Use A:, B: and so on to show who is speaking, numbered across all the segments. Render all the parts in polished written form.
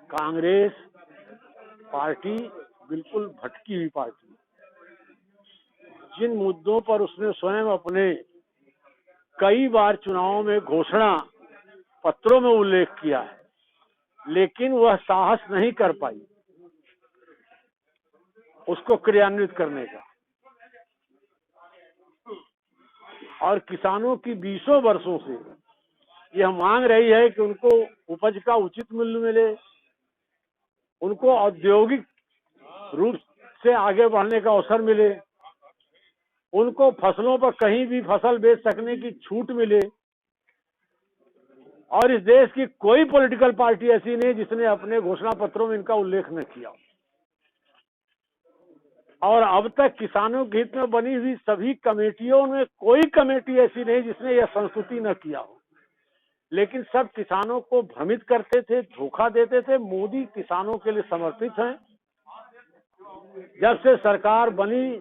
A: Congress party बिल्कुल भटकी हुई पार्टी। जिन मुद्दों पर उसने स्वयं अपने कई बार चुनावों में घोषणा पत्रों में उल्लेख किया है, लेकिन वह साहस नहीं कर पाई उसको क्रियान्वित करने का। और किसानों की 20 वर्षों से यह मांग रही है कि उनको उपज का उचित मूल्य मिले, उनको औद्योगिक रूप से आगे बढ़ने का अवसर मिले, उनको फसलों पर कहीं भी फसल बेच सकने की छूट मिले। और इस देश की कोई पॉलिटिकल पार्टी ऐसी नहीं जिसने अपने घोषणा पत्रों में इनका उल्लेख न किया। और अब तक किसानों के हित में बनी हुई सभी कमेटियों में कोई कमेटी ऐसी नहीं जिसने यह संस्तुति न किया हो। लेकिन सब किसानों को भ्रमित करते थे, धोखा देते थे। मोदी किसानों के लिए समर्पित हैं। जब से सरकार बनी,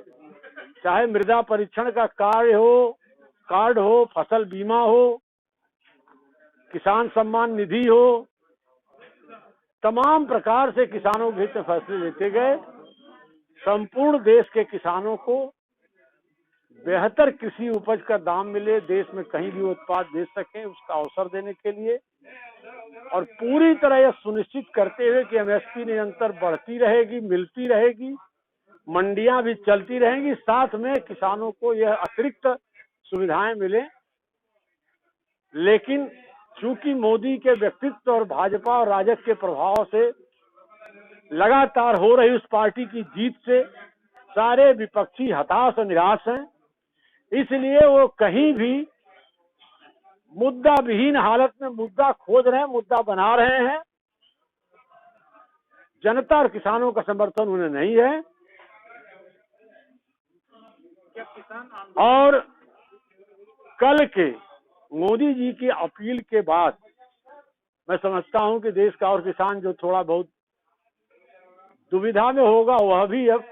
A: चाहे मृदा परीक्षण का कार्ड हो, फसल बीमा हो, किसान सम्मान निधि हो, तमाम प्रकार से किसानों के हित में फैसले लेते गए। संपूर्ण देश के किसानों को बेहतर कृषि उपज का दाम मिले, देश में कहीं भी उत्पाद बेच सकें, उसका अवसर देने के लिए, और पूरी तरह यह सुनिश्चित करते हुए कि एमएसपी निरंतर बढ़ती रहेगी, मिलती रहेगी, मंडियां भी चलती रहेंगी, साथ में किसानों को यह अतिरिक्त सुविधाएं मिले। लेकिन चूंकि मोदी के व्यक्तित्व और भाजपा और राजग के प्रभाव से लगातार हो रही उस पार्टी की जीत से सारे विपक्षी हताश और निराश हैं। इसलिए वो कहीं भी मुद्दा विहीन हालत में मुद्दा खोज रहे हैं, मुद्दा बना रहे हैं। जनता और किसानों का समर्थन उन्हें नहीं है। और कल के मोदी जी की अपील के बाद मैं समझता हूं कि देश का और किसान जो थोड़ा बहुत दुविधा में होगा, वह भी अब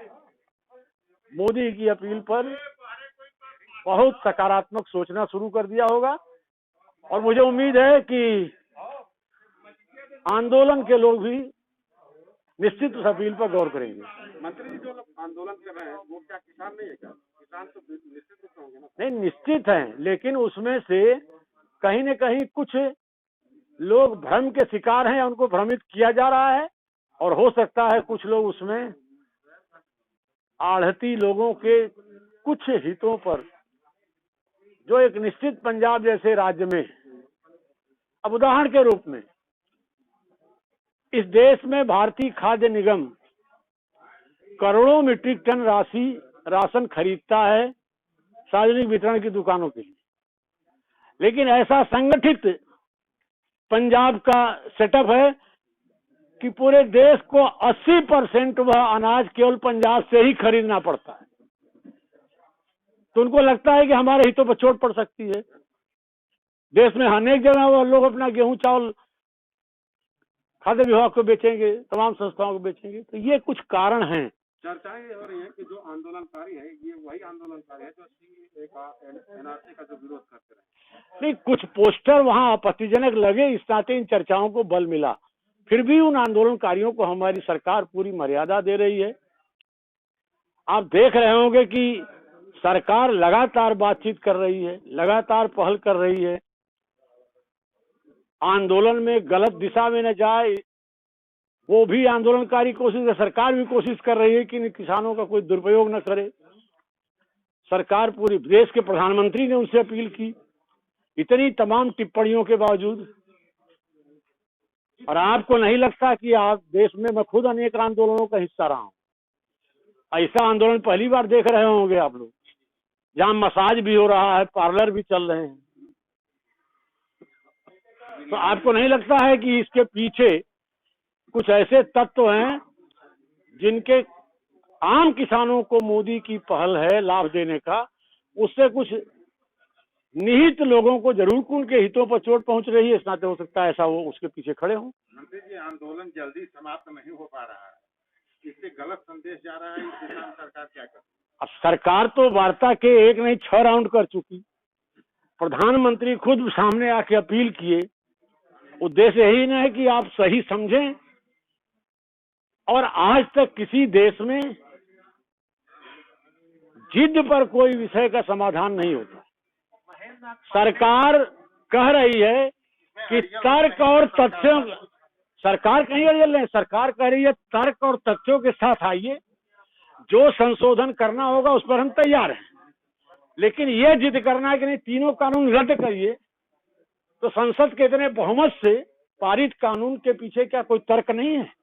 A: मोदी की अपील पर बहुत सकारात्मक सोचना शुरू कर दिया होगा। और मुझे उम्मीद है कि आंदोलन के लोग भी निश्चित उस अपील पर गौर करेंगे।
B: मंत्री जी जो लोग आंदोलन कर रहे हैं वो क्या किसान नहीं है क्या? किसान तो निश्चित रूप से होंगे ना?
A: नहीं, निश्चित हैं, लेकिन उसमें से कहीं न कहीं कुछ लोग भ्रम के शिकार हैं, उनको भ्रमित किया जा रहा है। और हो सकता है कुछ लोग उसमें आढ़ती लोगों के कुछ हितों पर, जो एक निश्चित पंजाब जैसे राज्य में, अब उदाहरण के रूप में इस देश में भारतीय खाद्य निगम करोड़ों मीट्रिक टन राशन खरीदता है सार्वजनिक वितरण की दुकानों के लिए, लेकिन ऐसा संगठित पंजाब का सेटअप है कि पूरे देश को 80% वह अनाज केवल पंजाब से ही खरीदना पड़ता है। तो उनको लगता है कि हमारे हितों पर चोट पड़ सकती है। देश में अनेक जगह वो लोग अपना गेहूं चावल खाद्य विभाग को बेचेंगे, तमाम संस्थाओं को बेचेंगे। तो ये कुछ कारण हैं।
B: चर्चाएं हो रही है कि जो आंदोलनकारी है ये वही आंदोलनकारी है जो एनआरसी का जो विरोध करते रहे।
A: नहीं, कुछ पोस्टर वहां आपत्तिजनक लगे, इस नाते इन चर्चाओं को बल मिला। फिर भी उन आंदोलनकारियों को हमारी सरकार पूरी मर्यादा दे रही है। आप देख रहे होंगे कि सरकार लगातार बातचीत कर रही है, लगातार पहल कर रही है। आंदोलन में गलत दिशा में न जाए, वो भी आंदोलनकारी कोशिश है। सरकार भी कोशिश कर रही है कि किसानों का कोई दुरुपयोग न करे। सरकार पूरी, देश के प्रधानमंत्री ने उनसे अपील की, इतनी तमाम टिप्पणियों के बावजूद। और आपको नहीं लगता कि आप देश में, मैं खुद अनेक आंदोलनों का हिस्सा रहा हूं, ऐसा आंदोलन पहली बार देख रहे होंगे आप लोग, जहां मसाज भी हो रहा है, पार्लर भी चल रहे हैं। तो आपको नहीं लगता है कि इसके पीछे कुछ ऐसे तत्व हैं जिनके आम किसानों को मोदी की पहल है लाभ देने का, उससे कुछ निहित लोगों को जरूर उनके हितों पर चोट पहुंच रही है। इस नाते हो सकता है ऐसा वो उसके पीछे खड़े हों।
B: मंत्री जी, आंदोलन जल्दी समाप्त नहीं हो पा रहा है, इससे गलत संदेश जा रहा है। इस दिशा में सरकार क्या करे?
A: अब सरकार तो वार्ता के 1 नहीं 6 राउंड कर चुकी। प्रधानमंत्री खुद सामने आके अपील किए। उद्देश्य यही न है कि आप सही समझें और आज तक किसी देश में जिद पर कोई विषय का समाधान नहीं होता। सरकार कह रही है कि तर्क और तथ्यों, सरकार कहीं अड़ियल नहीं, सरकार कह रही है तर्क और तथ्यों के साथ आइए, जो संशोधन करना होगा उस पर हम तैयार हैं। लेकिन ये जिद करना है कि नहीं तीनों कानून रद्द करिए, तो संसद के इतने बहुमत से पारित कानून के पीछे क्या कोई तर्क नहीं है?